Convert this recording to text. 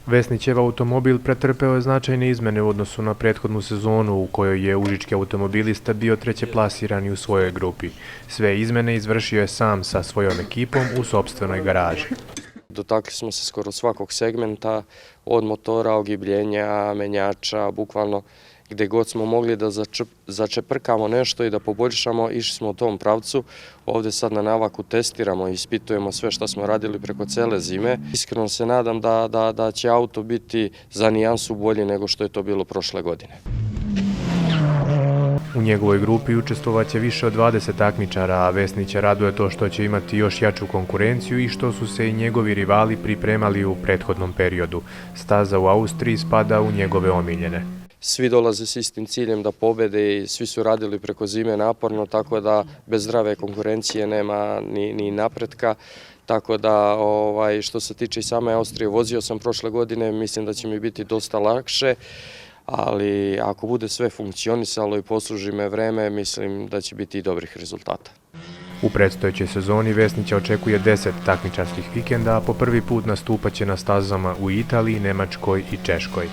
Vesnićev automobil pretrpeo je značajne izmene u odnosu na prethodnu sezonu u kojoj je užički automobilista bio trećeplasirani u svojoj grupi. Sve izmene izvršio je sam sa svojom ekipom u sopstvenoj garaži. Dotakli smo se skoro svakog segmenta, od motora, ogibljenja, menjača, bukvalno gde god smo mogli da začeprkamo nešto i da poboljšamo, išli smo u tom pravcu. Ovde sad na navaku testiramo i ispitujemo sve što smo radili preko cele zime. Iskreno se nadam da će auto biti za nijansu bolji nego što je to bilo prošle godine. U njegovoj grupi učestvovaće više od 20 takmičara, a Vesnića raduje to što će imati još jaču konkurenciju i što su se i njegovi rivali pripremali u prethodnom periodu. Staza u Austriji spada u njegove omiljene. Svi dolaze s istim ciljem da pobede i svi su radili preko zime naporno, tako da bez zdrave konkurencije nema ni napretka. Tako da što se tiče i same Austrije, vozio sam prošle godine, mislim da će mi biti dosta lakše, ali ako bude sve funkcionisalo i posluži me vreme, mislim da će biti i dobrih rezultata. U predstojećoj sezoni Vesnića očekuje 10 takmičarskih vikenda, a po prvi put nastupaće na stazama u Italiji, Nemačkoj i Češkoj.